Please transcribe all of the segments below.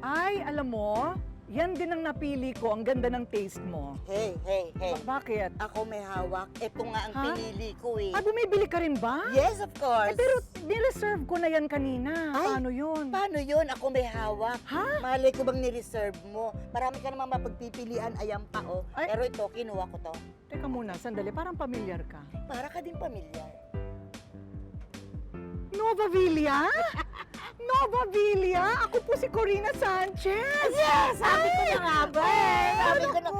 Ay, alam mo, yan din ang napili ko. Ang ganda ng taste mo. Hey. Bakit? Ako may hawak. Ito nga ang Ha? pinili ko eh. Ay, bumibili ka rin ba? Yes, of course. Pero nireserve ko na yan kanina. Ay, Paano yun? Paano yun? Ako may hawak. Ha? Malay ko bang nireserve mo? Marami ka naman mapagpipilian. Ayan pa, oh. Ay. Pero ito, kinuha ko to. Teka muna, sandali. Parang pamilyar ka. Para ka din pamilyar. Nova Villa? Nova Villa? Ako po si Corina Sanchez. Yes! Sabi ko na nga ba eh. Sabi ko na,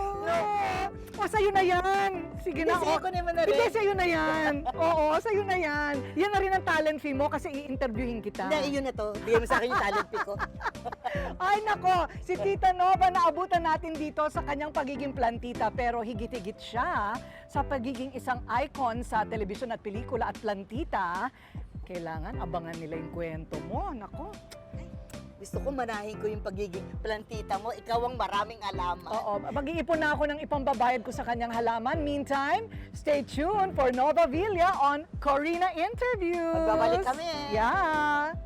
O, sa'yo na yan. Sige na. Kasi ko naman na rin. Hindi, sa'yo na yan. Oo, sa'yo na yan. Yan na rin ang talent fee mo kasi i-interviewin kita. Hindi, yun na to. Bigyan mo sa akin yung talent fee ko. Ay nako, si Tita Nova naabutan natin dito sa kanyang pagiging plantita pero higit-higit siya sa pagiging isang icon sa telebisyon at pelikula at plantita. Kailangan abangan nila yung kwento mo. Nako. Gusto ko manahin ko yung pagiging plantita mo. Ikaw ang maraming alaman. Oo, mag-iipon na ako ng ipambabayad ko sa kanyang halaman. Meantime, stay tuned for Nova Villa on Corina Interviews. Magbabalik kami. Yeah.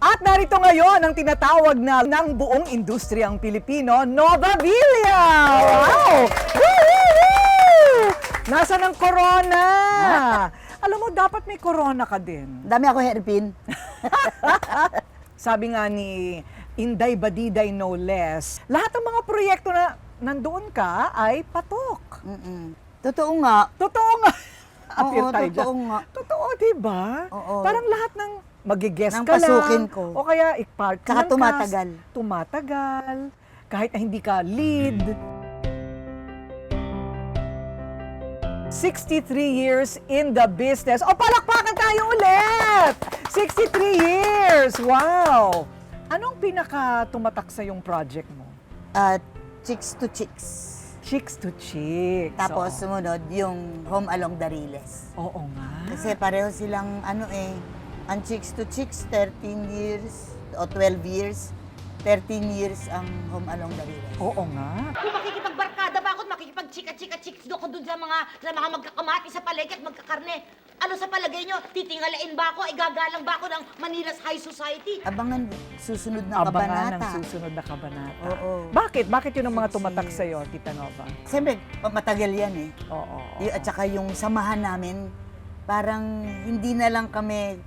At narito ngayon ang tinatawag na ng buong industriyang Pilipino, Nova Villa! Wow! Woo! Nasaan ang corona? Alam mo, dapat may corona ka din. Dami ako hairpin. Sabi nga ni Inday Badiday no less, lahat ng mga proyekto na nandoon ka ay patok. Totoo nga. Totoo nga. Appear Oo, tayo totoo dyan. nga. Totoo, di ba? Oo. Parang lahat ng mag-guess Nang ka pasukin lang. ko. O kaya i-part Tsaka ng cast. tumatagal. Tumatagal. Kahit na hindi ka lead. 63 years in the business. O, palakpakan tayo ulit! 63 years! Wow! Anong pinaka tumatak sa yung project mo? Chicks to Chicks. Chicks to Chicks. Tapos Oo. sumunod yung Home Along the Riles. Oo nga. Kasi pareho silang ang Chicks to Chicks, 13 years o 12 years. 13 years ang Home Along the Riles. Oo nga. Kung makikipagbarkada ba ako, makikipagchika-chika-chiks do ko dun sa mga magkakamati sa palengke at magkakarne. Ano sa palagay nyo? Titingalain ba ako? Igagalang ba ako ng Manila's High Society? Abangan susunod na Abangan kabanata. ang susunod na kabanata. Oo. Bakit? Bakit yun ang mga 6 tumatak years. sa'yo, Tita Nova? Siyempre, matagal yan eh. Oo. At saka yung samahan namin, parang hindi na lang kami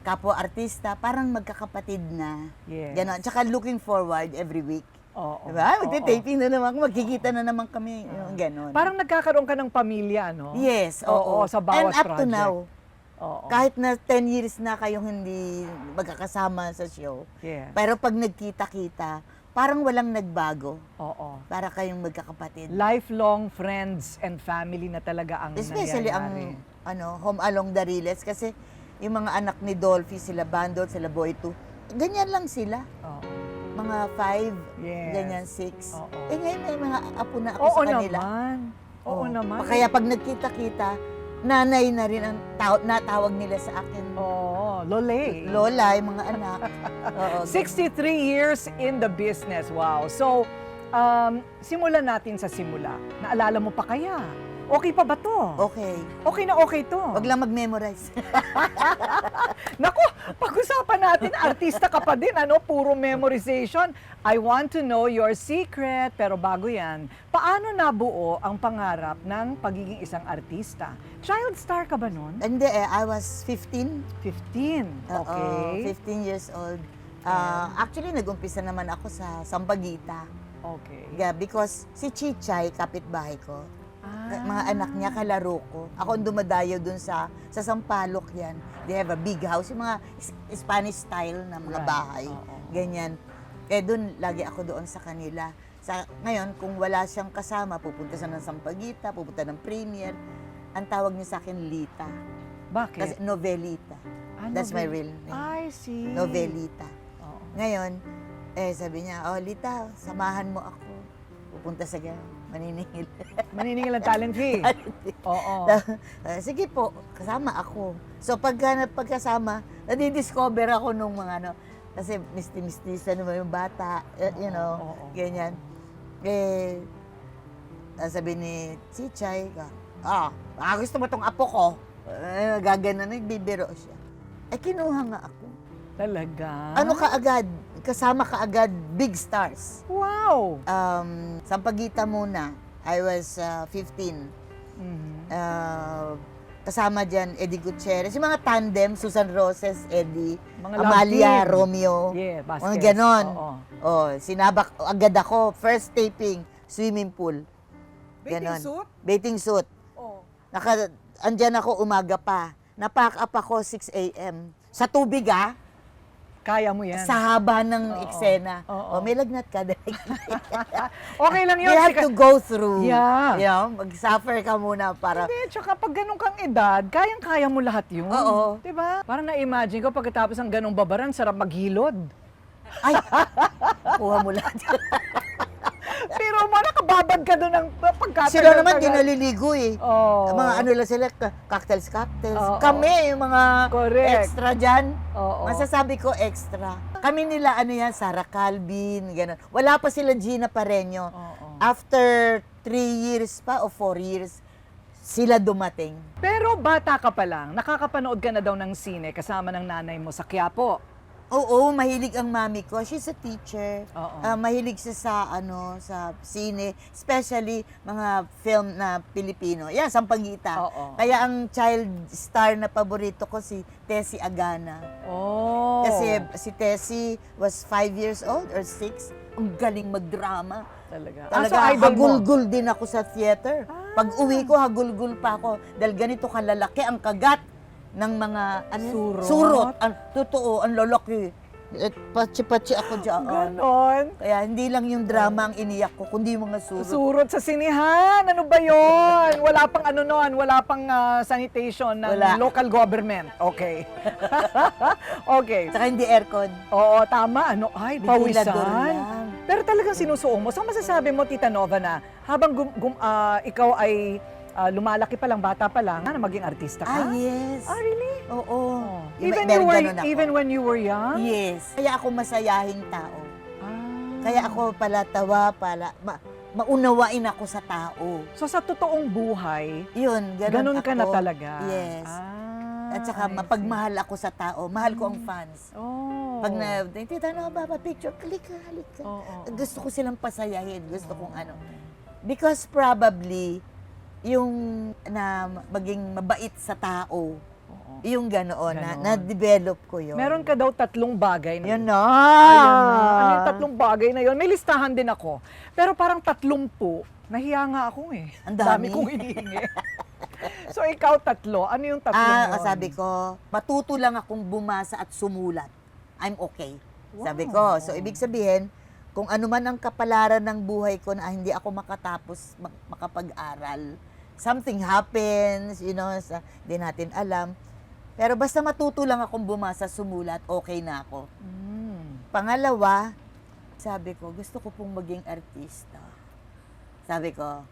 kapwa-artista, parang magkakapatid na. Yes. Ganon. Tsaka looking forward every week. Oo. Diba? Oo. Magte-taping na naman, magkikita na naman kami. Yung ganon. Parang nagkakaroon ka ng pamilya, no? Yes, Oo, oo. sa bawat And up to project. now, Oo. kahit na 10 years na kayong hindi magkakasama sa show, Yes. pero pag nagkita-kita, parang walang nagbago. Oo. Para kayong magkakapatid. Lifelong friends and family na talaga ang Especially nangyayari. ang Home Along the Riles kasi yung mga anak ni Dolphy, sila Bandot, sila Boy 2, ganyan lang sila. Oo. Mga 5, Yes. ganyan 6. Oo. Eh ngayon may mga apo na ako Oo sa kanila. naman. Oo naman. Kaya pag nagkita-kita, nanay na rin ang natawag nila sa akin. Oo. Lole. Lola, yung mga anak. Oo. 63 years in the business. Wow. So, simulan natin sa simula. Naalala mo pa kaya? Okay pa ba to? Okay. Okay na okay to. Wag lang mag-memorize. Naku, pag-usapan natin, artista ka pa din, ano? Puro memorization. I want to know your secret. Pero bago yan, paano nabuo ang pangarap ng pagiging isang artista? Child star ka ba nun? Hindi I was 15. 15. Oo, Okay. 15 years old. Actually, nag-umpisa naman ako sa Sampaguita. Okay. Yeah, because si Chichay, kapitbahay ko, mga anak niya, kalaro ko. Ako ang dumadayo dun sa Sampaloc yan. They have a big house, yung mga Spanish style na mga Right. bahay. Oo. Ganyan. Eh dun, lagi ako doon sa kanila. Ngayon, kung wala siyang kasama, pupunta siya ng Sampaguita, pupunta ng Premier. Ang tawag niya sa akin, Lita. Bakit? Kasi novelita. That's my real name. I see. Novelita. Oo. Ngayon, sabi niya, Lita, samahan mo ako. Pupunta sa maniningil. Maniningil ang talent fee. Oo. Sige po, kasama ako. So pagkasama, nadidiscover ako nung mga kasi misti-mistisa naman yung bata, you know, Oo. ganyan. Sabi ni Chichay, gusto mo tong apo ko? Gagana, nagbibiro siya. Kinuha nga ako. Talaga? Ano kaagad? Kasama kaagad, big stars. Wow! Sampaguita muna. I was 15. Mhm. Kasama dyan, Eddie Gutierrez. Yung mga tandem, Susan Roses, Eddie, Mga love Amalia, team. Romeo. Yeah, Mga baskets. ganon. Oo. Sinabak agad ako. First taping, swimming pool. Ganon. Bathing suit. Oh. Andyan ako umaga pa. Na-pack up ako 6 a.m. Sa tubig, Kaya mo yan. Sa haba ng eksena. Oo. May lagnat ka. Okay lang yun. You have to go through. Yeah. Mag-suffer ka muna para... Hindi, tsaka pag ganun kang edad, kayang-kaya mo lahat yun. Oo. Diba? Parang na-imagine ko pagkatapos ng ganung babaran, sarap maghilod. Ay! Kuha mo lahat. Pero mo, nakababad ka doon ng pagkatagal. Sila naman, di naliligo eh. Oo. Mga ano lang sila, cocktails. Oo. Kami, yung mga Correct. extra dyan. Oo. Masasabi ko extra. Kami nila, Sarah Calvin, gano'n. Wala pa sila Gina Pareño. Oo. After 3 years pa o 4 years, sila dumating. Pero bata ka pa lang, nakakapanood ka na daw ng sine kasama ng nanay mo sa Quiapo. Oo, mahilig ang mami ko. She's a teacher. Oo. Mahilig siya sa sine, especially mga film na Pilipino. Yan, Sampaguita. Oo. Kaya ang child star na paborito ko si Tessie Agana. Oh. Kasi si Tessie was 5 years old or 6. Ang galing magdrama. Talaga. Talaga, so idol mo. hagulgul din ako sa theater. Pag uwi ko, hagulgul pa ako. Dahil ganito kalalaki ang kagat ng mga Surot? Totoo, ang lalaki. Patsi-patsi ako dyan. Ganon. Kaya hindi lang yung drama ang iniyak ko, kundi yung mga surot. Surot sa sinihan. Ano ba yon? Wala pang ano noon, wala pang sanitation ng Wala. local government. Okay. Okay. Saka hindi aircon. Oo, tama. Ano? Ay, Ventilador pawisan. lang. Pero talagang sinusuong mo. So, masasabi mo, Tita Nova, na habang ikaw ay lumalaki pa lang, bata pa lang, na maging artista ka? Yes. Really? Oo. Even, Meron ganun ako. even when you were young? Yes. Kaya ako masayahing tao. Ah. Kaya ako palatawa, maunawain ako sa tao. So, sa totoong buhay, Yun, ganun ako. ka na talaga? Yes. At saka I see. mapagmahal ako sa tao. Mahal ko ang fans. Oh. Pag tita, picture, halika. Oo. Gusto ko silang pasayahin. Gusto kong ano. Because probably, yung na maging mabait sa tao, yung ganoon, na-develop ko yun. Meron ka daw 3 bagay na Yun na. Ayan na. Ano yung 3 bagay na yun? May listahan din ako. Pero parang 30, nahiya nga ako eh. Ang dami. kong hinihingi. So ikaw 3, ano yung 3 yun? Sabi ko, matuto lang akong bumasa at sumulat. I'm okay. Wow. Sabi ko, so ibig sabihin, kung ano man ang kapalaran ng buhay ko na hindi ako makatapos makapag-aral, something happens, hindi natin alam. Pero basta matuto lang akong bumasa, sumulat, okay na ako. Pangalawa, sabi ko, gusto ko pong maging artista. Sabi ko,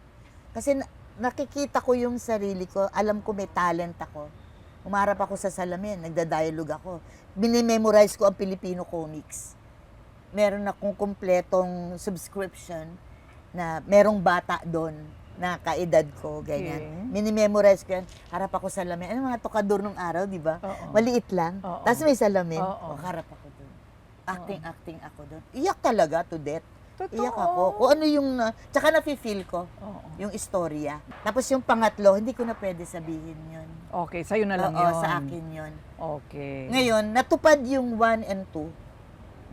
kasi nakikita ko yung sarili ko, alam ko may talent ako. Umarap ako sa salamin, nagda-dialogue ako. Binimemorize ko ang Filipino comics. Meron akong kumpletong subscription na merong bata doon na kaedad ko, ganyan. Okay. Minimemorize ko yan. Harap ako sa salamin. Ano mga tokador nung araw, di ba? Oo. Maliit lang. Oo. Tapos may salamin. Oo. Harap ako doon. Acting ako doon. Iyak talaga to death. Totoo. Iyak ako. Kung ano yung, tsaka nafe-feel ko, Oo. yung istorya. Tapos yung pangatlo, hindi ko na pwede sabihin yun. Okay, sa'yo na lang Oo, yun. sa akin yun. Okay. Ngayon, natupad yung 1 and 2.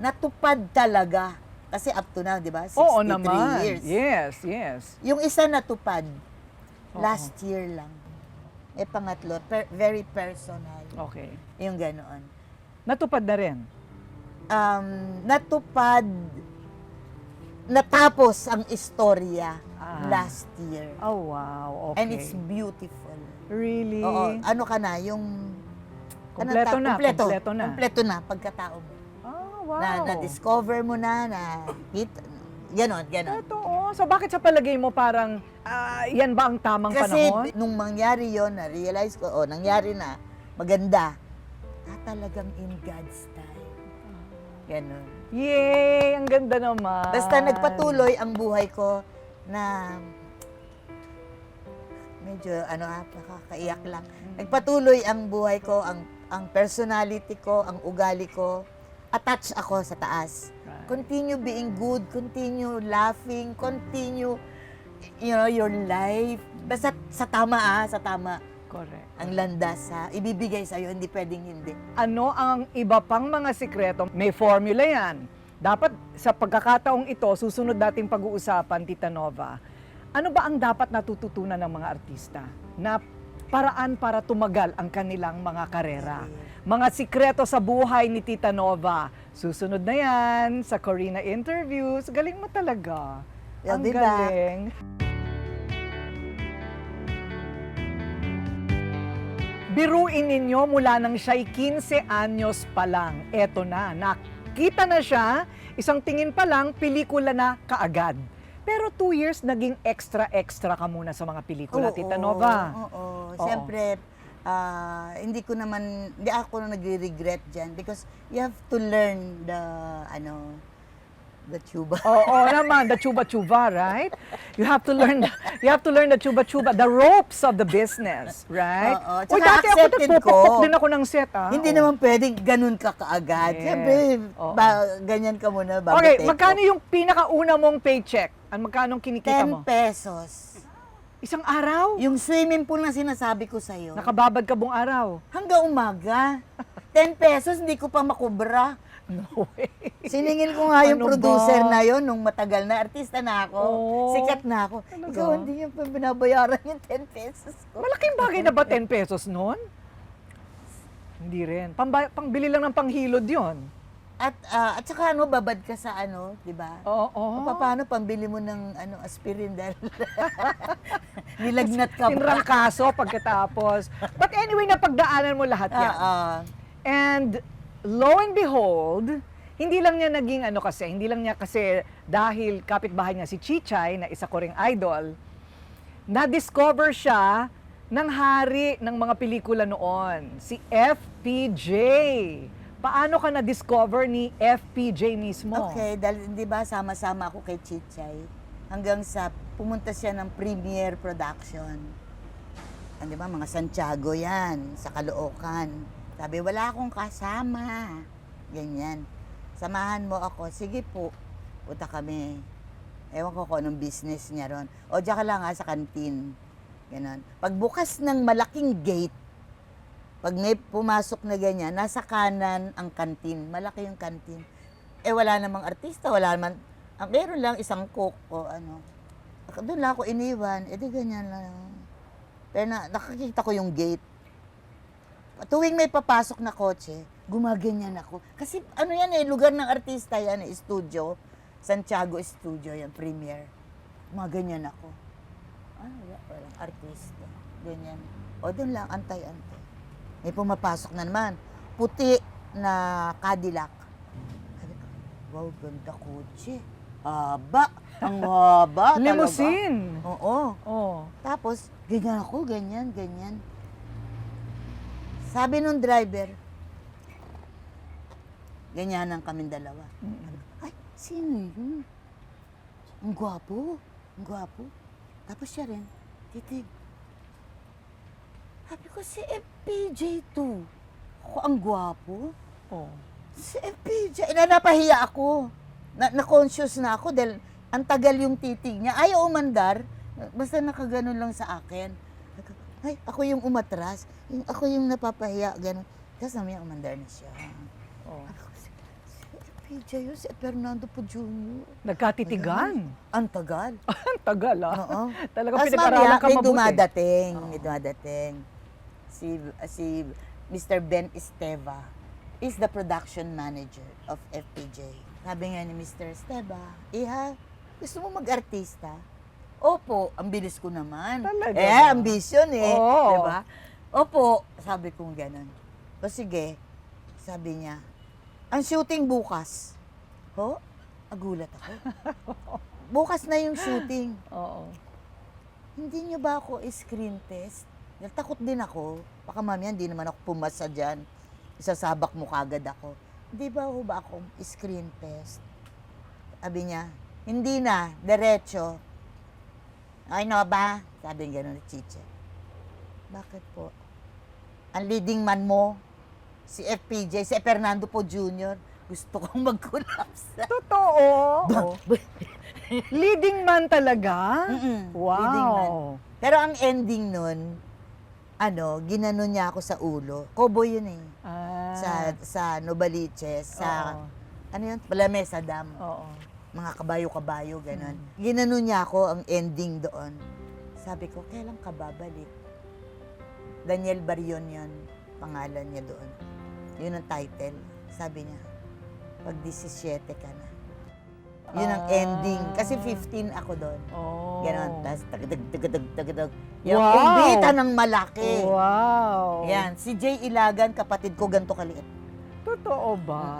Natupad talaga. Kasi up to now, di ba? 63 Oo naman. years. Yes. Yung isa natupad, Oo. last year lang. Pangatlo, very personal. Okay. Yung ganoon. Natupad na rin. Natupad natapos ang istorya Ah. last year. Oh, wow. Okay. And it's beautiful. Really? Oo, ano ka na, yung... Kompleto na, kompleto na. Kompleto na, pagkatao mo. Oh, wow. Na-discover mo na, ganon. Totoo. So bakit sa palagay mo parang yan ba ang tamang Kasi panahon? nung mangyari yon, na-realize ko, nangyari na, maganda. Talagang in God's time. Ganon. Yay! Ang ganda naman. Basta nagpatuloy ang buhay ko na medyo nakakaiyak lang. Nagpatuloy ang buhay ko, ang personality ko, ang ugali ko. Attach ako sa taas. Right. Continue being good, continue laughing, continue your life. Basta sa tama sa tama. Correct. Ang landas ibibigay sa'yo, hindi pwedeng hindi. Ano ang iba pang mga sikreto? May formula yan. Dapat sa pagkakataong ito, susunod nating pag-uusapan, Tita Nova, ano ba ang dapat natututunan ng mga artista na paraan para tumagal ang kanilang mga karera? Mga sikreto sa buhay ni Tita Nova. Susunod na yan sa Corina Interviews. Galing mo talaga. Well, Ang diba? galing. Biruin ninyo mula nang siya'y 15 anyos pa lang. Eto na, nakita na siya, isang tingin pa lang, pelikula na kaagad. Pero 2 years, naging extra ka muna sa mga pelikula, Tita Nova. Oo. Siyempre, hindi ako nagre-regret dyan because you have to learn the tuba. Oo naman, the chuba-chuba, right? You have to learn the chuba-chuba, the ropes of the business, right? Oo. Uy, Tsaka dati ako accepted nagpupukpok ko. din ako ng set, Hindi Oo. naman pwedeng ganun ka kaagad. Yes. Siyempre, Oo. ganyan ka muna bago Okay, take magkano off. yung pinakauna mong paycheck? Magkano kinikita 10 mo? pesos. Isang araw? Yung swimming pool na sinasabi ko sa'yo, Nakababad ka buong araw? hanggang umaga. 10 pesos, hindi ko pa makubra. No way. Siningil ko nga yung Ano producer ba? na yon nung matagal na artista na ako. Oo. Sikat na ako. Talaga? Ikaw, hindi niya pa binabayaran yung 10 pesos ko. Malaking bagay na ba 10 pesos noon? Hindi rin. Pangbili lang ng panghilod yon. At saka babad ka sa di ba? Oo. O paano pambili mo ng aspirin dahil nilagnat ka Tinrangkaso pagkatapos. But anyway, napagdaanan mo lahat yan. And lo and behold, hindi lang niya kasi dahil kapitbahay niya si Chichay, na isa ko ring idol, na-discover siya ng hari ng mga pelikula noon, si FPJ. Paano ka na-discover ni FPJ mismo? Okay, dahil di ba sama-sama ako kay Chichay hanggang sa pumunta siya ng Premiere Production. Di ba, mga Santiago yan, sa Caloocan. Sabi, wala akong kasama. Ganyan. Samahan mo ako. Sige po. Punta kami. Ewan ko kung anong business niya ron. O, diyan ka lang sa kantin. Ganon. Pagbukas ng malaking gate, pag may pumasok na ganyan, nasa kanan ang kantin. Malaki yung kantin. Wala namang artista, wala naman. Meron lang isang cook o ano. Doon lang ako iniwan. Di ganyan lang. Pero nakakita ko yung gate. Tuwing may papasok na kotse, gumaganyan ako. Kasi lugar ng artista yan, studio. Santiago Studio yan, Premiere. Gumaganyan ako. Walang artista. Ganyan. O doon lang, antay-antay. May pumapasok na naman. Puti na Cadillac. Sabi ko, wow, ganda kotse. Haba. Ang haba. Limousine. Oo. Oh. Tapos, ganyan ako, ganyan. Sabi nung driver, ganyanan kaming dalawa. Ay, sino yun? Ang gwapo. Tapos siya rin, titig. Sabi ko, si FPJ to. Ako ang gwapo. Oh. Si FPJ. Napahiya ako. Na-conscious na ako dahil ang tagal yung titig niya. Ayaw umandar. Basta nakaganon lang sa akin. Ay, ako yung umatras. Ako yung napapahiya. Ganon. Tapos naman umandar na siya. Oh. Si FPJ yun, si Fernando po Jr. Nagkatitigan. Ang tagal. Ang tagal Oo. Talagang Tapos pinag-aralan ka may mabuti. dumadating. Si Mr. Ben Esteva is the production manager of FPJ. Sabi nga ni Mr. Esteva, Iha, gusto mo mag-artista? Opo, ang bilis ko naman. Talaga ba? Ambition eh. Oo. Diba? Opo, sabi ko gano'n. O sige, sabi niya, ang shooting bukas. Ho? Agulat ako. Bukas na yung shooting. Oo. Hindi niyo ba ako screen test? Takot din ako. Baka mamaya hindi naman ako pumasa dyan. Isasabak mo kagad ako. Hindi ba ako screen test? Sabi niya, hindi na, diretso. Ay, no ba? Sabi nga gano'n ni Chiche. Bakit po? Ang leading man mo, si FPJ, si Fernando po Jr., gusto kong mag-collapse. Totoo. Leading man talaga? Mm-mm, Wow. leading man. Pero ang ending nun, ginanon niya ako sa ulo. Cowboy yun eh. Sa Novaliches, sa, Oo. ano yun? Palamesa Dam. Oo. Mga kabayo-kabayo, gano'n. Ginanon niya ako ang ending doon. Sabi ko, kailan ka babalik? Daniel Barion yun, pangalan niya doon. Yun ang title. Sabi niya, pag 17 ka na. Yun ang ending. Kasi 15 ako doon. Oh. Ganon. Tapos, tagadag. Yung Wow! kumbita ng malaki. Wow. Yan. Si Jay Ilagan, kapatid ko, ganito kaliit. Totoo ba?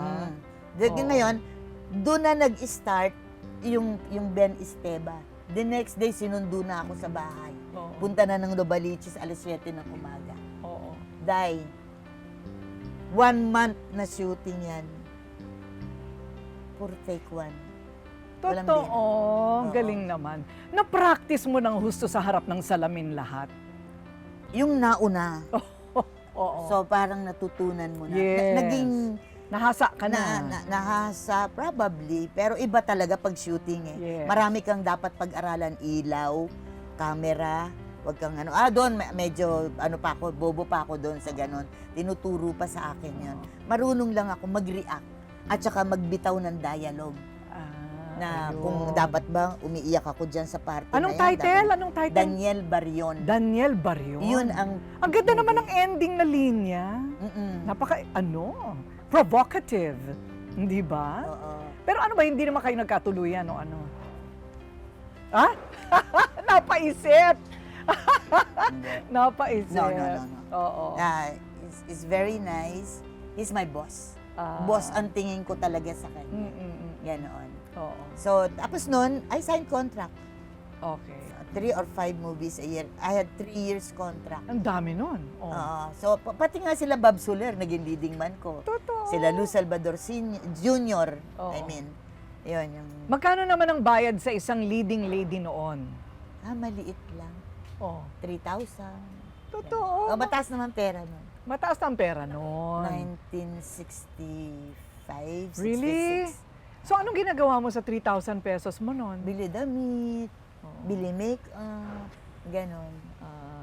Oo. Ngayon, doon na nag-start yung Ben Esteba. The next day, sinundo na ako sa bahay. Oo. Punta na ng Novaliches, alas 7 ng umaga. Oo. Dahil, 1 month na shooting yan. Puro take 1. Walang Totoo. bida. Oo. Galing naman. Na-practice mo ng husto sa harap ng salamin lahat. Yung nauna. Oo. So, parang natutunan mo na. Yes. Naging Nahasa ka na. nahasa, probably. Pero iba talaga pag shooting eh. Yes. Marami kang dapat pag-aralan. Ilaw, camera, wag kang doon, medyo, pa ako, bobo pa ako doon sa ganon. Tinuturo pa sa akin yun. Marunong lang ako mag-react at saka magbitaw ng dialogue. Na Ayun. kung dapat ba umiiyak ako dyan sa party Anong na yan. title? Anong title? Daniel Barion. Daniel Barion. Yun ang... Ang ganda naman ng ending na linya. Napaka, provocative. Hindi ba? Oo. Pero ano ba, hindi naman kayo nagkatuluyan o ano? Ha? Napaisip! Hindi. Napaisip. No. Oo. It's very nice. He's my boss. Boss ang tingin ko talaga sa kanya. Ganoon. Oo. So, tapos nun, I signed contract. Okay. 3 or 5 movies a year. I had 3 years contract. Ang dami nun. Oh. So, pati nga sila Bob Soler, naging leading man ko. Totoo. Sila Lou Salvador Jr. Oo. I mean, yun yung... Magkano naman ang bayad sa isang leading lady noon? maliit lang. Oh. 3,000. Totoo. Mataas naman pera nun. Mataas ang pera noon. 1965, 66. Really? So, anong ginagawa mo sa 3,000 pesos mo noon? Bili damit, Oo. bili make-up, ganon.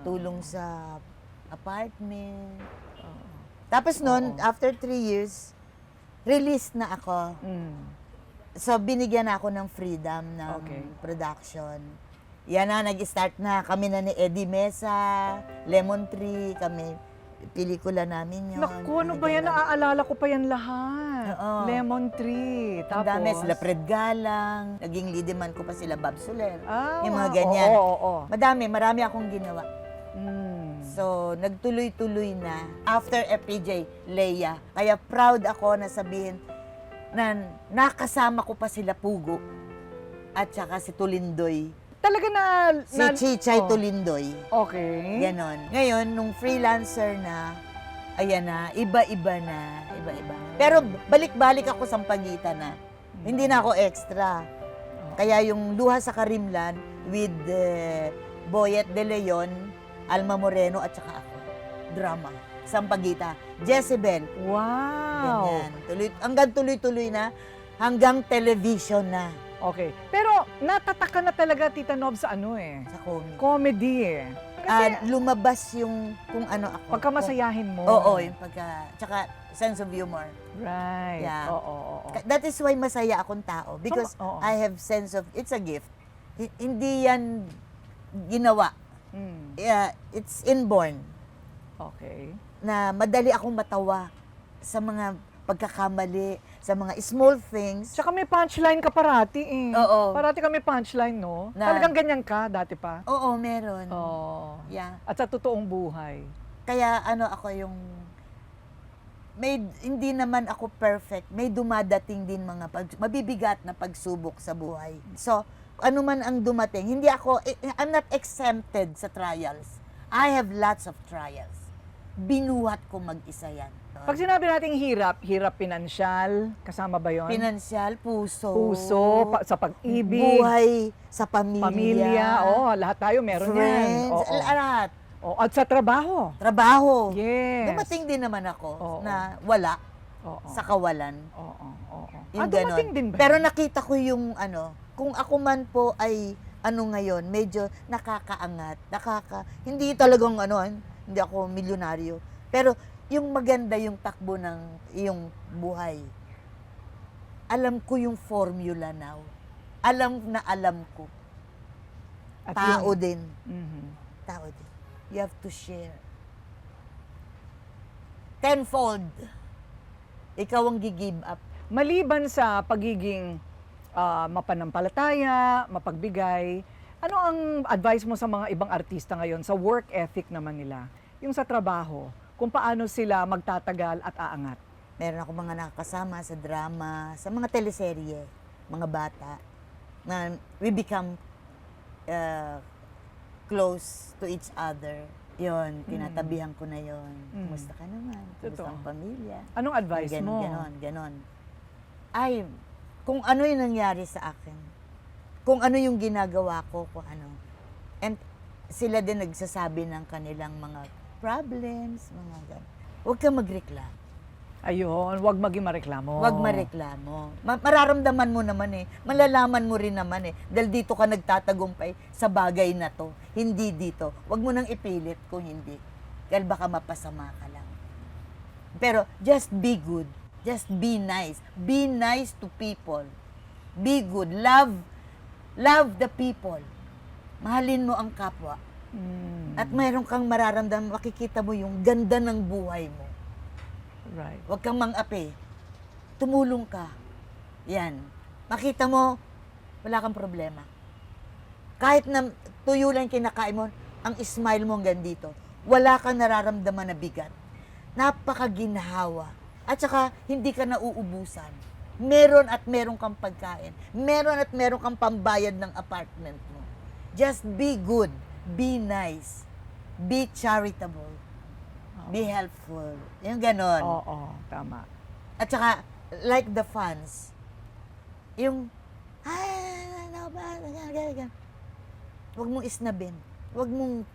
Tulong sa apartment. Tapos nun, Oo. after 3 years, released na ako. So, binigyan na ako ng freedom ng Okay. production. Yan na, nag-start na. Kami na ni Eddie Mesa, Lemon Tree, kami, pelikula namin yun. Naku, ano ba yan? Naaalala ko pa yan lahat. Oo. Lemon Tree. Ang Tapos? dami, sila Fred Galang, naging lidiman ko pa sila Bob Soler. Ah, yung mga ganyan. Oo. Marami akong ginawa. So, nagtuloy-tuloy na. After FPJ, Leia. Kaya proud ako na sabihin na nakasama ko pa sila Pugo at saka si Tulindoy. Talaga na... Si Chichay Tulindoy. Okay. Ganon. Ngayon, nung freelancer na, ayan na, iba-iba na. Pero balik-balik ako sa pagitan na. Hindi na ako extra. Kaya yung Luha sa Karimlan with Boyet De Leon, Alma Moreno at saka ako. Drama. Sampagita. Jezebel. Wow. Ganyan. Hanggang tuloy-tuloy na. Hanggang television na. Okay. Pero natataka na talaga, Tita Nob, sa ano eh. Sa comic. Comedy eh. Kasi Lumabas yung kung ano ako. pagka masayahin mo. Oo, yung pagka... Tsaka sense of humor. Right. Yeah. Oo. That is why masaya akong tao. Because Oo. I have sense of... It's a gift. Hindi yan ginawa. Yeah, it's inborn. Okay. Na madali akong matawa sa mga pagkakamali, sa mga small things. Tsaka may punchline ka parati eh. Oo. Parati ka may punchline, no? Na- Talagang ganyan ka dati pa? Oo, meron. Oo. Yeah. At sa totoong buhay. Kaya ako yung hindi naman ako perfect. May dumadating din mga mabibigat na pagsubok sa buhay. So, ano man ang dumating, I'm not exempted sa trials. I have lots of trials. Binuhat ko mag-isa yan. Pag sinabi nating hirap, hirap pinansyal, kasama ba yon? Pinansyal, puso. Puso, sa pag-ibig, buhay, sa pamilya. pamilya, lahat tayo meron yan. friends, Oo. lahat. At sa trabaho. Trabaho. Yes. Dumating din naman ako Oo. na wala Oo. sa kawalan. Oo. Yung Dumating ganon. din ba? Pero nakita ko yung kung ako man po ay ngayon, medyo nakakaangat, hindi talagang hindi ako milyonaryo. Pero yung maganda yung takbo ng iyong buhay. Alam ko yung formula now. Alam ko. At Tao yun- din. Mhm. Tao din. You have to share. Tenfold. Ikaw ang gi-give up. Maliban sa pagiging mapanampalataya, mapagbigay, ano ang advice mo sa mga ibang artista ngayon sa work ethic naman nila? Yung sa trabaho, kung paano sila magtatagal at aangat? Meron ako mga nakakasama sa drama, sa mga teleserye, mga bata, na we become close to each other. Yon, tinatabihan ko na yon. Kumusta ka naman? Kumusta Totoo. ang pamilya? Anong advice mo? Ganon. Ay, kung ano yung nangyari sa akin, kung ano yung ginagawa ko, kung ano. And sila din nagsasabi ng kanilang mga problems, mga gano'n. Huwag kang magreklamo. Ayun, wag maging mareklamo. Huwag mareklamo. Mararamdaman mo naman eh. Malalaman mo rin naman eh. Dahil dito ka nagtatagumpay sa bagay na to. Hindi dito. Huwag mo nang ipilit kung hindi. Dahil baka mapasama ka lang. Pero just be good. Just be nice. Be nice to people. Be good. Love the people. Mahalin mo ang kapwa. At mayroon kang mararamdaman, makikita mo yung ganda ng buhay mo. Right. Huwag kang mang-api. Tumulong ka. Yan. Makita mo, wala kang problema. Kahit na tuyo lang kinakain mo, ang smile mo hanggang dito, wala kang nararamdaman na bigat. Napakaginhawa. At saka, hindi ka nauubusan. Meron at meron kang pagkain. Meron at meron kang pambayad ng apartment mo. Just be good. Be nice. Be charitable. Be helpful. Yung ganon. Oo, tama. At saka, like the fans, yung, huwag mong isnabin. Huwag mong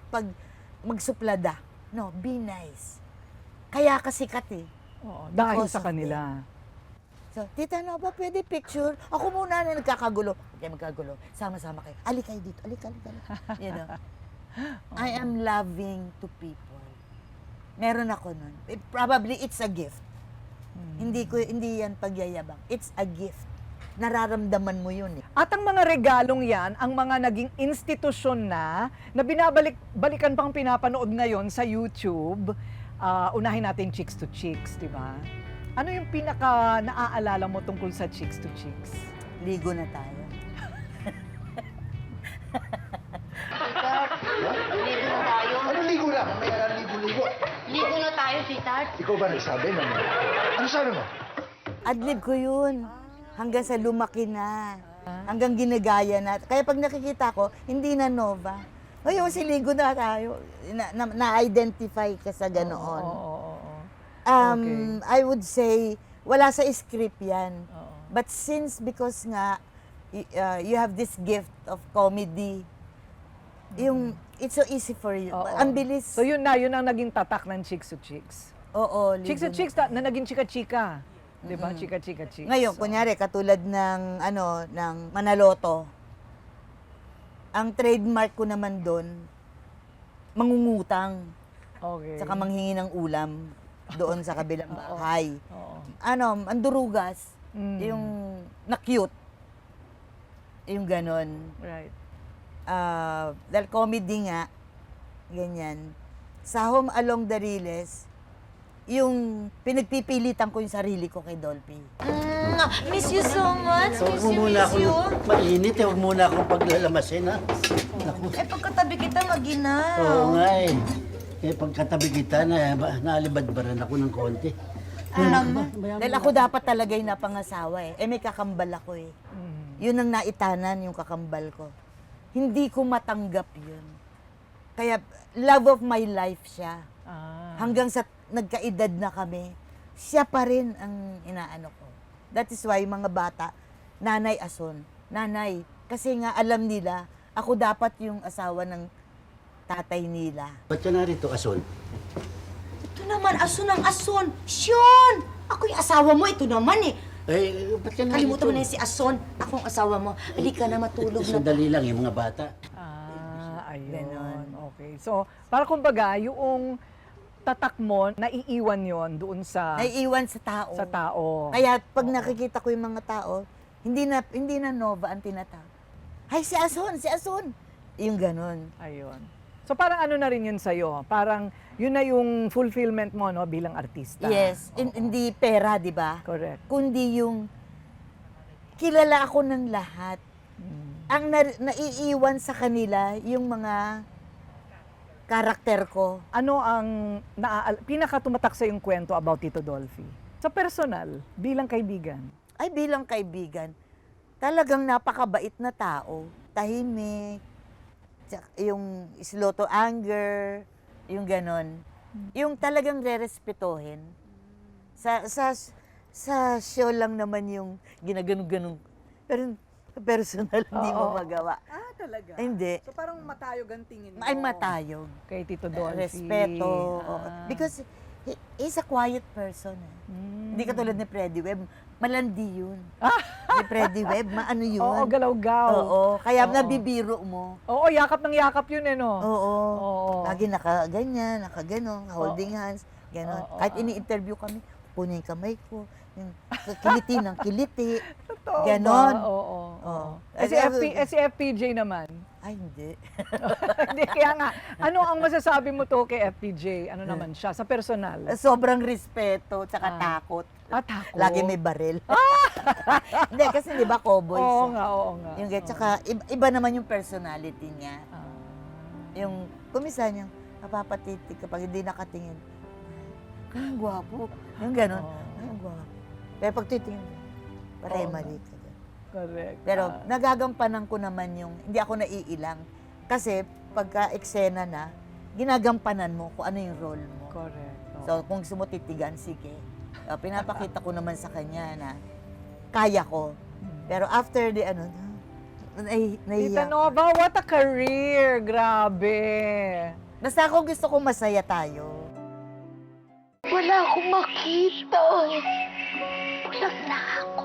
magsuplada. No, be nice. Kaya kasikat eh. Oo, dahil Because sa of kanila. So, Tita Nova, pwede picture? Ako muna na nagkakagulo. Okay, magkagulo. Sama-sama kayo. Ali kayo dito. Ali. You know? I am loving to people. Meron ako nun. Probably it's a gift. Hindi yan pagyayabang. It's a gift. Nararamdaman mo yun eh. At ang mga regalong yan, ang mga naging institusyon na balikan pang pinapanood ngayon sa YouTube. Unahin natin Chicks to Chicks, di ba? Ano yung pinaka naaalala mo tungkol sa Chicks to Chicks? Ligo na tayo. Ligo na tayo. Ano ligo lang? May ligo-ligo. Ligo na tayo, sweetheart. Ikaw ba nagsabi na mo? Ano sabi mo? Adlib ko yun. Hanggang sa lumaki na. Hanggang ginagaya na. Kaya pag nakikita ko, hindi na Nova. Ayun, siligo na tayo. Na-identify ka sa ganoon. Oo. I would say, wala sa script yan. Oo. But because nga, you have this gift of comedy, it's so easy for you. Oo. Ang bilis. So yun ang naging tatak ng Chicks to Chicks. Oo, Chicks to ligo Chicks na naging chika-chika. Di ba? Chika-chika chicks. Ngayon, So, kunyari, katulad ng, ng Manaloto, ang trademark ko naman doon, mangungutang, okay. saka manghingi ng ulam doon sa kabilang bahay. Oo. Ang durugas, yung na-cute, yung ganon. Right. Dahil comedy nga, ganyan. Sa Home Along the Riles, yung pinagpipilitan ko yung sarili ko kay Dolphy. nga. Miss you so much. So, Miss huwag you, mo muna miss ako, you. mainit eh, huwag muna akong paglalamasin, ha? Naku, Eh, pagkatabi kita, maginaw. oo nga eh. Eh, pagkatabi kita, naalibadbaran ako ng konti. Dahil ako dapat talaga yung napangasawa eh. Eh may kakambal ako eh. Yun ang naitanan, yung kakambal ko. Hindi ko matanggap yun. Kaya love of my life siya. Hanggang sa nagkaedad na kami, siya pa rin ang inaano ko. That is why mga bata, nanay ason. Nanay, kasi nga alam nila, ako dapat yung asawa ng tatay nila. Ba't ka narito, Ason? Ito naman, ason ang ason. Sean! Ako yung asawa mo, ito naman eh. Eh, ba't ka narito? Kalimutan mo na yung si Ason. Ako ang asawa mo. Halika na, matulog na. Sandali lang, yung mga bata. Ayun. Ganon. Okay. So, para kumbaga, yung tatak mo, naiiwan yon doon sa Naiiwan sa tao. tao. Kaya pag nakikita ko yung mga tao, hindi na Nova ang tinatawag. Hay, si Ason, si Ason. Yung ganon. Ayun. So parang ano na rin yun sa'yo? Parang yun na yung fulfillment mo, no, bilang artista. Yes, hindi pera, di ba? Correct. Kundi yung kilala ako ng lahat. Ang naiiwan sa kanila yung mga karakter ko. Ano ang pinaka-tumatak sa yung kwento about Tito Dolphy? Sa personal, bilang kaibigan. Ay, bilang kaibigan, talagang napakabait na tao. Tahimik, yung slow to anger, yung ganon. Yung talagang re-respetohin. Sa show lang naman yung ginaganon-ganon. Pero personal, hindi mo Oo. magawa. Talaga? Hindi. So parang matayog ang tingin Ay, matayog. Kay Tito Dolphy. Respeto. oo. Ah. Because he's a quiet person. Hindi katulad ni Freddy Webb. Malandi yun. Ni Freddy Webb, maano yun. Oo, galaw-gaw. Oo. Kaya Oo. nabibiro mo. Oo, yakap ng yakap yun eh, no? Oo. Oo. Lagi nakaganyan, nakaganon, holding hands, ganon. Oo, Kahit ini-interview kami, punin yung kamay ko, yung kiliti ng kiliti. Totoo Ganon. ba? Oo. Oo. Si FPJ naman. Ay, hindi. Hindi, kaya nga. Ano ang masasabi mo to kay FPJ? Ano naman siya? Sa personal? Sobrang respeto, tsaka Ah. takot. Atako. Lagi may baril. Hindi, kasi di ba cowboys? Oo eh. nga, oo nga. Yung tsaka iba naman yung personality niya. Ah. Yung kumisa niya, napapatitig kapag hindi nakatingin. Ay, ang gwapo. Yung ganon. Oo. Ay, ang gwapo. Pero pag titingin, paray Oo. mali ka. Correct. Pero Ah. nagagampanan ko naman yung, hindi ako naiilang. Kasi pagka eksena na, ginagampanan mo kung ano yung role mo. Correct. Oo. So kung gusto mo titigan, sige. Pinapakita ko naman sa kanya na kaya ko. Pero after the Tita nahiya. Nova, what a career! Grabe! Basta ako gusto ko masaya tayo. Wala akong makita. Bulag na ako.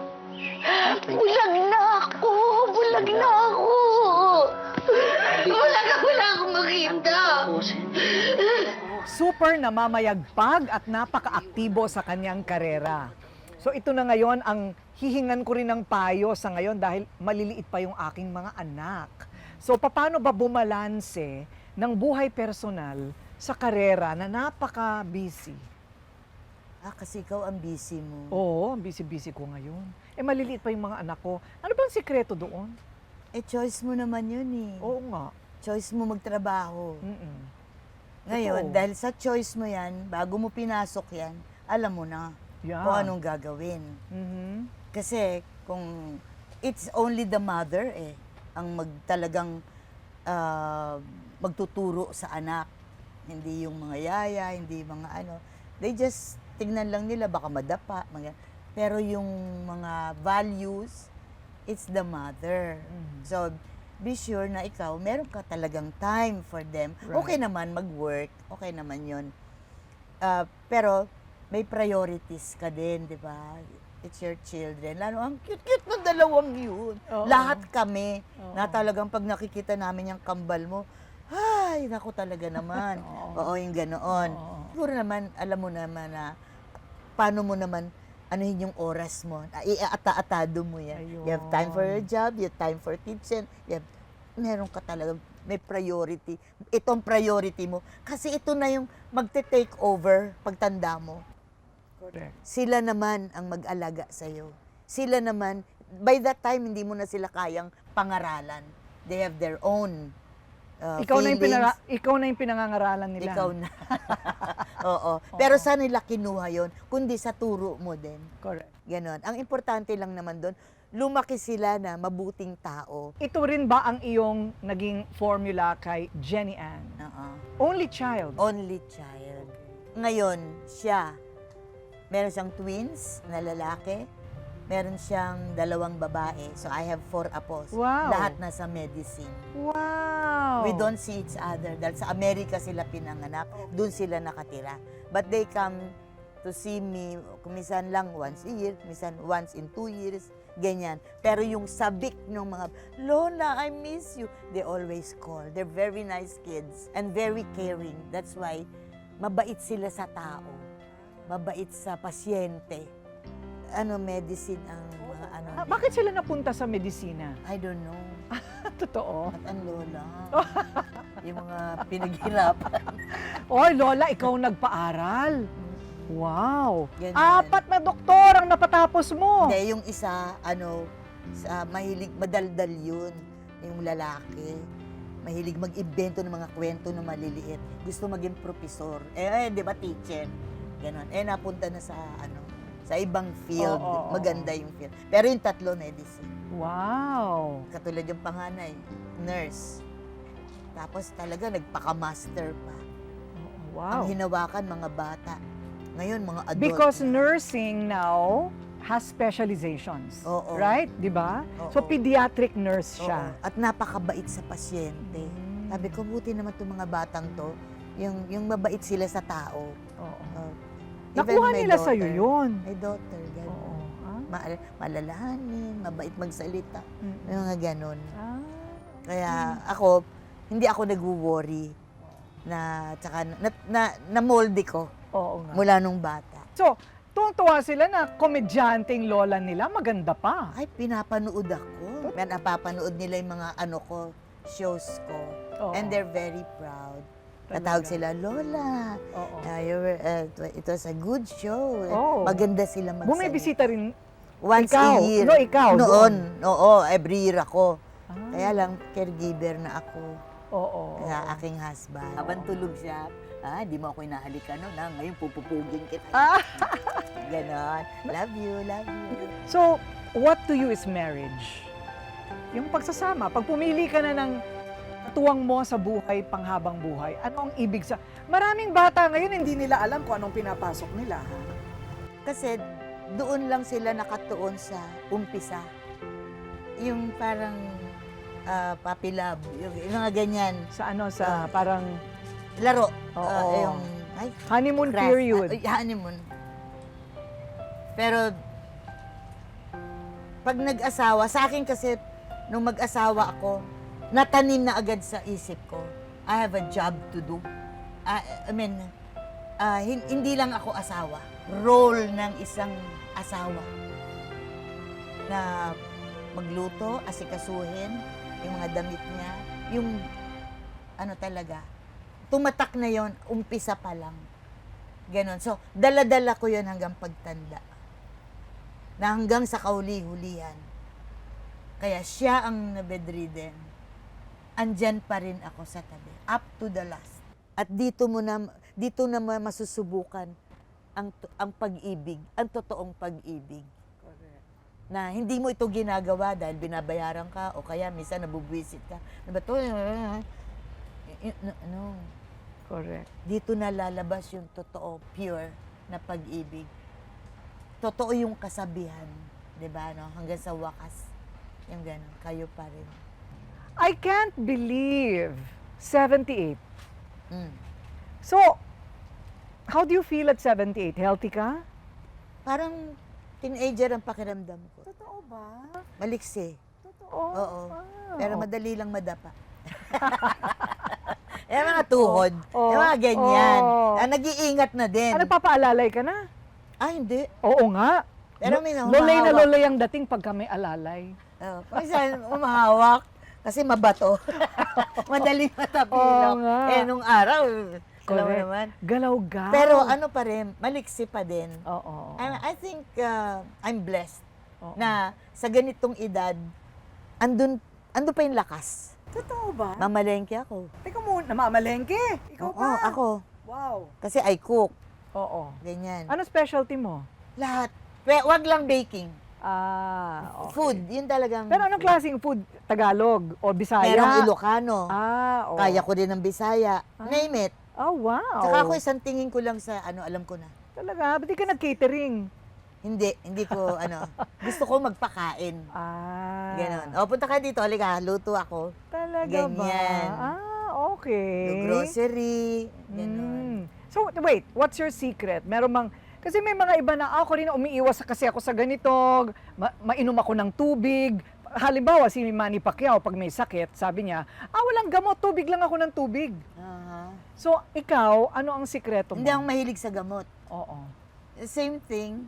Bulag na ako. Bulag na ako. Wala akong makita. Super namamayagpag at napaka-aktibo sa kanyang karera. So ito na ngayon ang hihingan ko rin ng payo sa ngayon dahil maliliit pa yung aking mga anak. So paano ba bumalanse ng buhay personal sa karera na napaka-busy? Kasi ikaw ang busy mo. Oo, ang busy-busy ko ngayon. Eh maliliit pa yung mga anak ko. Ano bang sikreto doon? Choice mo naman yun eh. Oo nga. Choice mo magtrabaho. Mm-mm. Ngayon, Totoo. dahil sa choice mo yan, bago mo pinasok yan, alam mo na Yeah. kung anong gagawin. Mhm. Kasi kung it's only the mother ang talagang magtuturo sa anak. Hindi yung mga yaya, hindi mga ano. They just tignan lang nila, baka madapa. Pero yung mga values, it's the mother. So, be sure na ikaw, meron ka talagang time for them. Right. Okay naman mag-work, okay naman yun. Pero, may priorities ka din, di ba? It's your children. Lalo, ang cute-cute ng dalawang yun. Oo. Lahat kami, Oo. na talagang pag nakikita namin yung kambal mo, ay, naku talaga naman. Oo, yung ganoon. Oo. Siguro naman, alam mo naman na, paano mo naman, anuhin yung oras mo. Iata-atado mo yan. Ayun. You have time for your job, you have time for kitchen, meron ka talaga, may priority. Itong priority mo. Kasi ito na yung magte-take over pagtanda mo. Correct. Sila naman ang mag-alaga sa'yo. sila naman, by that time, hindi mo na sila kayang pangaralan. They have their own Ikaw na, yung feelings. ikaw na yung pinangangaralan nila. Ikaw na. Oo. Pero saan nila kinuha yon? Kundi sa turo mo din. Correct. Ganon. Ang importante lang naman doon, lumaki sila na mabuting tao. Ito rin ba ang iyong naging formula kay Jenny Ann? Oo. Only child. Only child. Ngayon, siya, meron siyang twins na lalaki, meron siyang 2 babae. So, I have 4 apos. Wow. Lahat nasa medicine. Wow. We don't see each other dahil sa Amerika sila pinanganak, doon sila nakatira. But they come to see me, kumisan lang once a year, kumisan once in 2 years, ganyan. Pero yung sabik ng mga, Lola, I miss you, they always call. They're very nice kids and very caring. That's why, mabait sila sa tao. Mabait sa pasyente. Medicine ang mga ano. Bakit sila napunta sa medisina? I don't know. Totoo. At ang lola. Yung mga pinaghirapan. Oy, Lola, ikaw nagpaaral. Wow. Ganyan. 4 na doktor ang napatapos mo. Hindi, yung isa, mahilig, madaldal yun. Yung lalaki. Mahilig mag-invento ng mga kwento na maliliit. Gusto maging profesor. Di ba, teacher? Ganon. Napunta na sa ibang field. Oo. Maganda yung field. Pero yung 3, medicine. Wow. Katulad yung panganay, nurse. Tapos talaga nagpaka-master pa. Wow. Ang hinawakan, mga bata. Ngayon, mga adult. Because na. nursing now has specializations. Oo. Right? Di ba? Oo. So, pediatric nurse Oo. siya. At napakabait sa pasyente. Sabi ko, buti naman itong mga batang to, yung mabait sila sa tao. Oo. Even Nakuha my nila daughter. sa'yo yun. My daughter, gano'n. Oo. Ah? Malalahanin, mabait magsalita. Mm. May mga gano'n. Ah. Kaya ako, hindi ako nag-worry na, tsaka, na-moldy ko Oo nga. mula nung bata. So, tuwang-tuwa sila na komedyanteng lola nila, maganda pa. Ay, pinapanood ako. Napapanood nila yung mga shows ko. Oo. And they're very proud. Talaga. Tatawag sila, Lola. Oo. It was a good show. Oo. Maganda sila magsalita. Bumibisita rin. Once Ikaw? a year. No, ikaw, Noon. Oo, every year ako. Ah. Kaya lang, caregiver na ako. Oo. Kaya aking husband. Habang tulog siya, di mo ako inahalikan no, na ngayon pupupugin kita. Ah. Ganon. Love you, love you. So, what to you is marriage? Yung pagsasama. Pag pumili ka na ng tuwang mo sa buhay, panghabang buhay, ano ang ibig sa... Maraming bata ngayon, hindi nila alam kung anong pinapasok nila. Ha? Kasi doon lang sila nakatuon sa umpisa. Yung parang puppy love, yung mga ganyan. Sa parang Laro. Oo. Yung, honeymoon crush. period. Honeymoon. Pero, pag nag-asawa, sa akin kasi, nung mag-asawa ako, natanim na agad sa isip ko, I have a job to do. Hindi lang ako asawa. Role ng isang asawa. Na magluto, asikasuhin, yung mga damit niya, yung talaga, tumatak na yon umpisa pa lang. Ganon. So, dala-dala ko yon hanggang pagtanda. Na hanggang sa kauli-hulihan. Kaya siya ang na-bedridden. Andyan pa rin ako sa tabi. Up to the last. At dito na masusubukan ang pag-ibig, ang totoong pag-ibig. Na hindi mo ito ginagawa dahil binabayaran ka o kaya minsan nabubwisit ka. Diba to? No. Correct. Dito na lalabas yung totoo, pure na pag-ibig. Totoo yung kasabihan, 'di ba, no? Hanggang sa wakas. Yung gano'n, kayo pa rin. I can't believe 78. Mm. So, how do you feel at 78? Healthy ka? Parang teenager ang pakiramdam ko. Totoo ba? Maliksi. Totoo. Oo. Wow. Pero madali lang madapa. Mga tuhod. Oo. Mga ganyan. Oo. Nag-iingat na din. Nagpapaalalay ka na? Hindi. Oo nga. Pero may Lolay na humahawak. lolay ang dating pagka may alalay. Minsan, umahawak. Kasi mabato. Madaling matapilok. Oo nga. Nung araw, alam mo Correct. naman. Galaw-gaw. Pero ano pa rin, maliksi pa din. Oo. I think I'm blessed Oo. na sa ganitong edad, andun pa yung lakas. Totoo ba? Mamalengke ako. Teka muna, namamalengke. Ikaw Oo, pa. ako. Wow. Kasi I cook. Oo. Ganyan. Ano specialty mo? Lahat. Wag lang baking. Okay. Food, yun talagang... Pero anong klaseng food? Tagalog o Bisaya? Merong Ilocano. Oo. Kaya ko din ng Bisaya. Name it. Oh, wow. Tsaka ako isang tingin ko lang sa alam ko na. Talaga? Ba't di ka nag-catering? Hindi ko gusto ko magpakain. Ganon. O, punta ka dito, halika, luto ako. Talaga Ganyan. ba? Okay. Do grocery, ganon. So, wait, what's your secret? Meron mang, kasi may mga iba na ako rin umiiwas kasi ako sa ganito, mainom ako ng tubig. Halimbawa, si Manny Pacquiao, pag may sakit, sabi niya, walang gamot, tubig lang ako ng tubig. Aha. So, ikaw, ano ang sikreto mo? Hindi ako mahilig sa gamot. Oo. Same thing,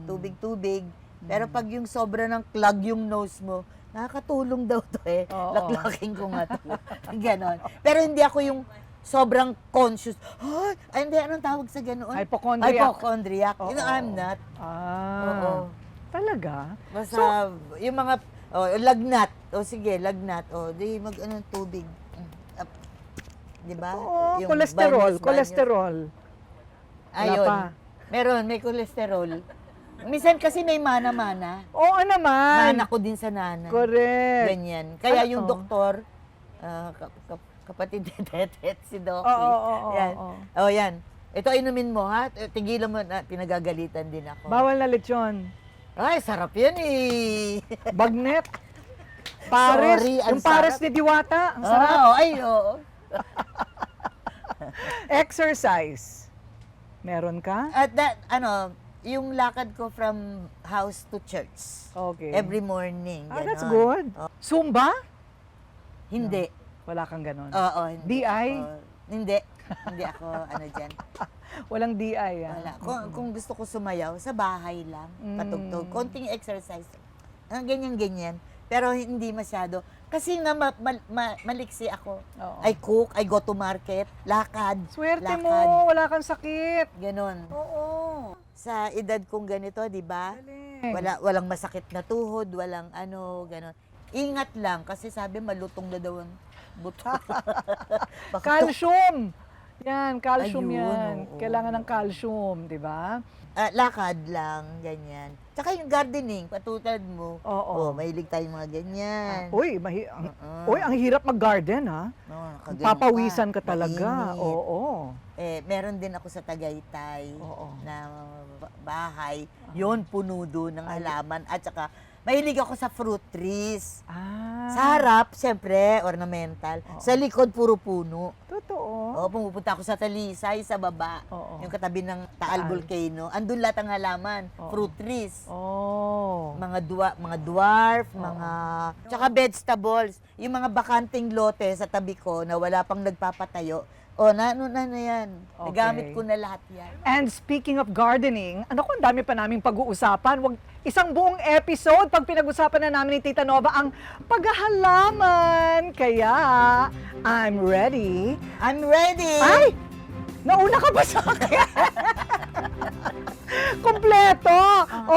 tubig-tubig. Pero pag yung sobra ng clog yung nose mo, nakakatulong daw to eh. Oo. Laklaking ko nga to. Ganon. Pero hindi ako yung sobrang conscious. Ay, hindi, anong tawag sa ganoon? Hypochondriac. Hypochondriac. You know, Oo. I'm not. Oo. Talaga? Basta, yung mga, lagnat. Sige, lagnat. Di mag-ano, tubig. Di ba? Oo, Yung cholesterol, banyos. cholesterol. Wala Ayun. pa. Meron, may cholesterol. Minsan kasi may mana-mana. Oo naman. Mana ko din sa nanay. Correct. Ganyan. Kaya Ano yung to? doktor, kapatid ni Tetet, si Doki. Oo. Yan. Yan. Ito inumin mo ha. Tigilan mo na, pinagagalitan din ako. Bawal na lechon. Ay, sarap yan eh. Bagnet. Pares. Sorry, ang Yung pares sarap. ni Diwata. Ang sarap. Oo. Exercise. Meron ka? At yung lakad ko from house to church. Okay. Every morning. That's ganon. good. Oh, Zumba? hindi. Wala kang ganon. Oo, hindi. DI? Hindi. Hindi ako, dyan. Walang DI, ah. Wala. Kung gusto ko sumayaw, sa bahay lang, patugtog. Konting exercise. Ganyan-ganyan. Pero hindi masyado. Kasi nga maliksi ako. Oo. I cook, I go to market, lakad. Swerte lakad. mo, wala kang sakit. Ganon. Oo. Sa edad kong ganito, di ba? Galing. Walang masakit na tuhod, walang ganon. Ingat lang, kasi sabi malutong na daw ang buto. Baka Calcium. Yan, calcium Ayun, yan. oo. Kailangan ng calcium, di ba? lakad lang, ganyan. Tsaka yung gardening, patutad mo. Oo. Mahilig tayong mga ganyan. Uy, ang hirap mag-garden, ha? Nakaganon Papawisan ka talaga. mainit. Oo. Meron din ako sa Tagaytay Oo. na bahay. Yun, puno doon ng halaman. At saka, mahilig ako sa fruit trees. Sa harap, siyempre, ornamental. Sa likod, puro puno. Totoo. Pumupunta ako sa Talisay, sa baba. Oo. Yung katabi ng Taal Taal. Volcano. Andun lahat ang halaman. Oo. Fruit trees. Oh. Mga dwarf, mga... Tsaka vegetables. Yung mga bakanting lote sa tabi ko na wala pang nagpapatayo. Na yan. Okay. Nagamit ko na lahat yan. And speaking of gardening, ang dami pa naming pag-uusapan. Isang buong episode pag pinag-usapan na namin ni Tita Nova ang paghahalaman. Kaya, I'm ready. I'm ready! Ay! Nauna ka ba sa akin? Kompleto!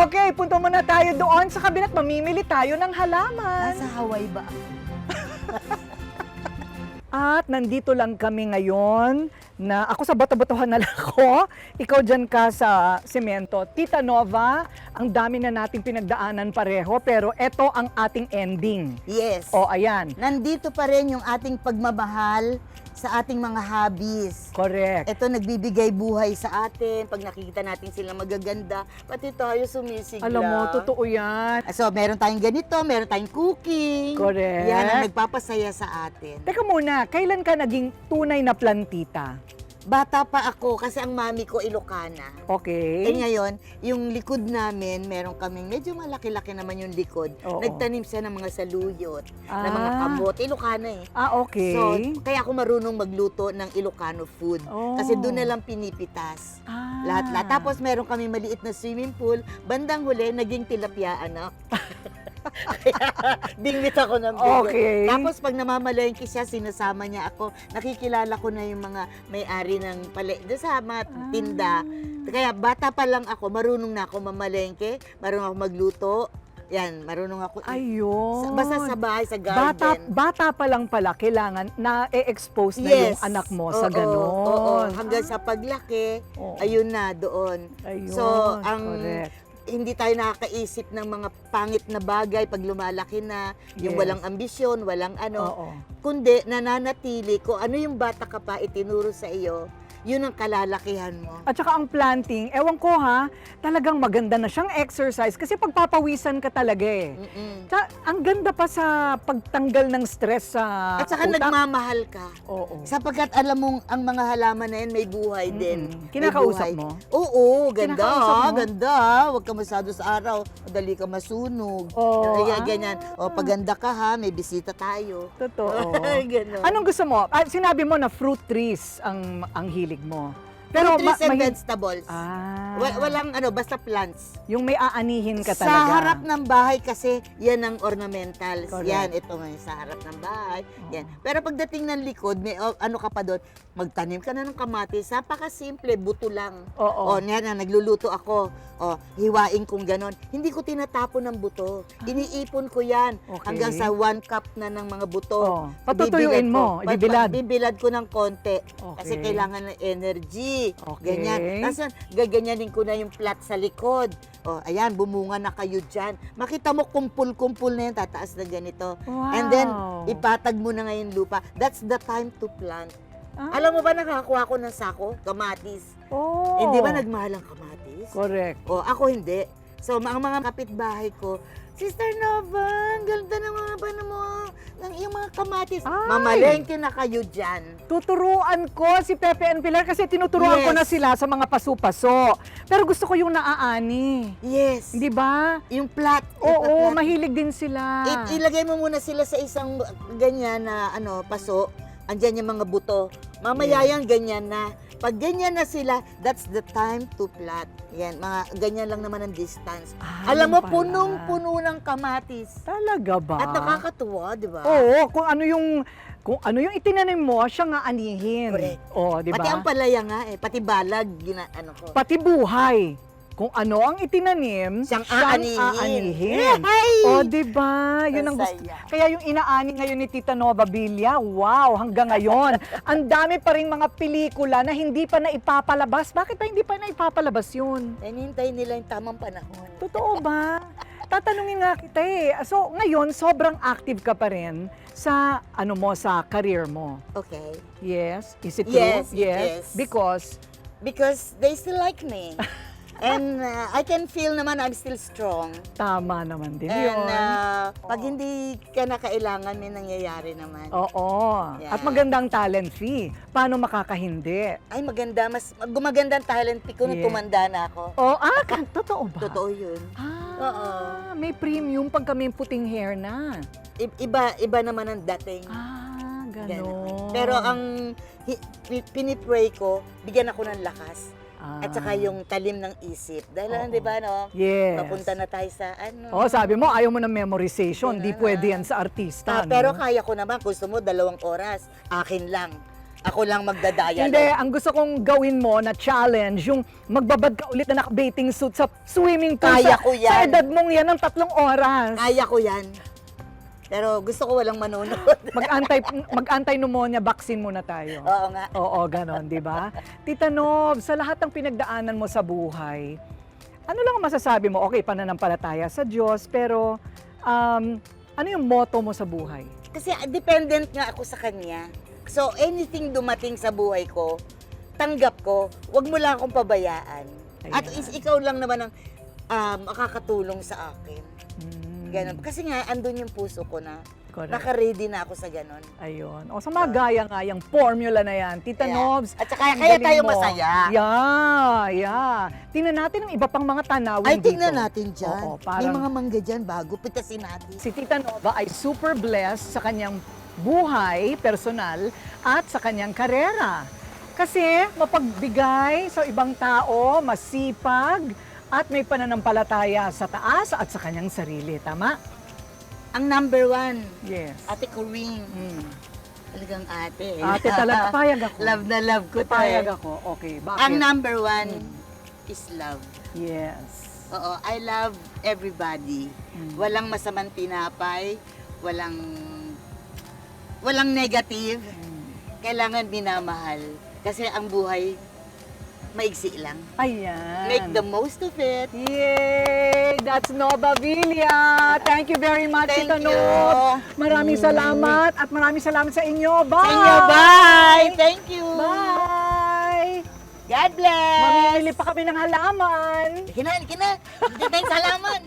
Okay, punta muna tayo doon sa kabinet. Mamimili tayo ng halaman. Nasa Hawaii ba? At nandito lang kami ngayon na ako sa bato-batohan na lang ako. Ikaw dyan ka sa semento. Tita Nova, ang dami na nating pinagdaanan pareho pero ito ang ating ending. Yes. O, ayan. Nandito pa rin yung ating pagmamahal sa ating mga hobbies. Correct. Ito nagbibigay buhay sa atin. Pag nakikita natin sila magaganda, pati tayo sumisigla. Alam mo, totoo yan. So, meron tayong ganito, meron tayong cooking. Correct. Yan ang nagpapasaya sa atin. Teka muna, kailan ka naging tunay na plantita? Bata pa ako kasi ang mami ko Ilocana. Okay. Ngayon, yung likod namin, meron kaming medyo malaki-laki naman yung likod. Oo. Nagtanim siya ng mga saluyot, ng mga Ah. kamot. Ilocana eh. Okay. So, kaya ako marunong magluto ng Ilocano food. Oh. Kasi doon na lang pinipitas. Ah. Lahat-lahat. Tapos meron kami maliit na swimming pool. Bandang huli, naging tilapyaan na. Kaya, dingwit ako ng bigot. Okay. Tapos pag namamalengke siya, sinasama niya ako. Nakikilala ko na yung mga may-ari ng sa mga tinda. Kaya bata pa lang ako, marunong na ako mamalengke, marunong ako magluto. Yan, marunong ako. Ayun. Basta sa bahay, sa garden. Bata pa lang pala, kailangan na e-expose na yung anak mo sa ganon. Oo. Hanggang sa paglaki, Oo. ayun na, doon. Ayun, So, correct. hindi tayo nakakaisip ng mga pangit na bagay pag lumalaki na, yung Yes. walang ambisyon, walang ano, Oo. kundi nananatili ko ano yung bata ka pa itinuro sa iyo, yun ang kalalakihan mo. At saka ang planting, ewan ko ha, talagang maganda na siyang exercise kasi pagpapawisan ka talaga eh. Mm-mm. Tsaka, ang ganda pa sa pagtanggal ng stress sa At saka utak. nagmamahal ka. Oo. Sapagkat alam mong ang mga halaman na yan may buhay din. Mm-mm. May Kinakausap buhay. mo? Oo, ganda. Kinakausap mo? Ganda. Huwag ka masyado sa araw. Madali ka masunog. Oo. Kaya ganyan. O, paganda ka ha, may bisita tayo. Totoo. Ganon. Anong gusto mo? Sinabi mo na fruit trees ang hilig mo. Pero Fruit trees and mahi- vegetables. Ah, Walang ano, basta plants. yung may aanihin ka Sa talaga. harap ng bahay kasi, yan ang ornamentals. Correct. Yan, ito ngayon sa harap ng bahay. Yan. Pero pagdating ng likod, may ano ka pa doon, magtanim ka na ng kamatis. Napaka-simple, buto lang. Oo. O, yan, nagluluto ako. O, hiwain kong ganon. Hindi ko tinatapon ng buto. Iniipon ko yan. Okay. Hanggang sa 1 cup na ng mga buto. Oo. Patutuyuin mo, ibibilad. Bibilad ko ng konti. Okay. Kasi kailangan ng energy. Okay. Ganyan. Tapos gaganyanin ko na yung plat sa likod. O, ayan, bumunga na kayo dyan. Makita mo, kumpul-kumpul na yan, tataas na ganito. Wow. And then, ipatag mo na ngayon lupa. That's the time to plant. Ah. Alam mo ba, nakakuha ko ng sako? Kamatis. Oh. Hindi ba nagmahal ang kamatis? Correct. O, ako hindi. So, ang mga kapitbahay ko, Sister Nova, ang ganda ng mga bana mo, ng iyong mga kamatis. Ay! Mamalengke na kayo dyan. Tuturuan ko si Pepe and Pilar kasi tinuturuan ko Yes. na sila sa mga paso-paso. Pero gusto ko yung naaani. Yes. Hindi ba? Yung plat. Oo, Plat. mahilig din sila. Ilagay mo muna sila sa isang ganyan na paso. Andyan yung mga buto. Mamaya yan, ganyan na. Pag ganyan na sila, that's the time to plant. Yan, mga ganyan lang naman ang distance. Ah, Alam mo, yun pala. punong-puno ng kamatis. Talaga ba? At nakakatuwa, di ba? Oo, kung ano yung itinanim mo, siya nga anihin. Correct. Oo, di ba? Pati ang palaya nga pati balag, ko. Pati buhay. Kung ano ang itinanim, Siyang aanihin. Ay! O, di ba? Yun ang Ang gusto. saya. Kaya yung inaani ngayon ni Tita Nova Villa, wow, hanggang ngayon. Ang dami pa rin mga pelikula na hindi pa na ipapalabas. Bakit pa hindi pa na ipapalabas yun? Hinihintay nila yung tamang panahon. Totoo ba? Tatanungin nga kita eh. So, ngayon, sobrang active ka pa rin sa, sa career mo. Okay. Yes? Is it true? Yes, it is. Because they still like me. And I can feel naman I'm still strong. Tama naman din And yun. pag hindi ka na kailangan, may nangyayari naman. Oo. Yeah. At magandang talent fee. Paano makakahindi? Ay, maganda. Mas gumaganda ang talent ko nung Yeah. tumanda na ako. Totoo ba? Totoo yun. May premium pag kami puting hair na. Iba naman ang dating. Ganon. Ganon. Pero ang pinipray ko, bigyan ako ng lakas. At saka yung talim ng isip. Dahil, di ba, no? Yes. Papunta na tayo sa Sabi mo, ayaw mo ng memorization. Di Ganun pwede na. yan sa artista. Pero no? kaya ko naman, gusto mo 2 oras, akin lang. Ako lang magdadaya. Hindi, ang gusto kong gawin mo na challenge, yung magbabad ka ulit na naka-bathing suit sa swimming pool. Kaya sa, ko yan. Sa edad mong yan ng 3 oras. Kaya ko yan. Pero gusto ko walang manonood. Mag-anti-pneumonia vaccine muna tayo. Oo nga. Oo, ganon, di ba? Tita Nob, sa lahat ng pinagdaanan mo sa buhay, ano lang ang masasabi mo? Okay, pananampalataya sa Diyos, pero ano yung motto mo sa buhay? Kasi dependent nga ako sa Kanya. So anything dumating sa buhay ko, tanggap ko, wag mo lang akong pabayaan. At ikaw lang naman ang makakatulong sa akin. Ganon. Kasi nga, andun yung puso ko na. Correct. Naka-ready na ako sa ganon. Ayun. O sa mga gaya-gayang formula na yan, Tita Yeah. Nobs. At saka ang kaya galing tayo mo. masaya. Yeah. Tingnan natin ang iba pang mga tanawin Ay, dito. tingnan natin dyan. Oo, May parang mga mangga dyan bago pitasin natin. si Tita Nova ay super blessed sa kanyang buhay, personal, at sa kanyang karera. Kasi mapagbigay sa ibang tao, masipag, at may pananampalataya sa taas at sa kanyang sarili. Tama? Ang number 1, Yes. Ate Corinne. Mm. Talagang ate. Ate talaga, payag ako. Love na love ko to Payag eh. ako. Okay, bakit? Ang number 1 is love. Yes. Oo, I love everybody. Walang masamang tinapay, walang negative. Kailangan minamahal. Kasi ang buhay, maigsi lang. Ayan. Make the most of it. Yay! That's Nova Villa. Thank you very much, Thank Tita you. Nob. Maraming salamat at maraming salamat sa inyo. Bye! Sa inyo, bye! Thank you! Bye! God bless! Mamimili pa kami ng halaman. Kina, hindi tayong salaman.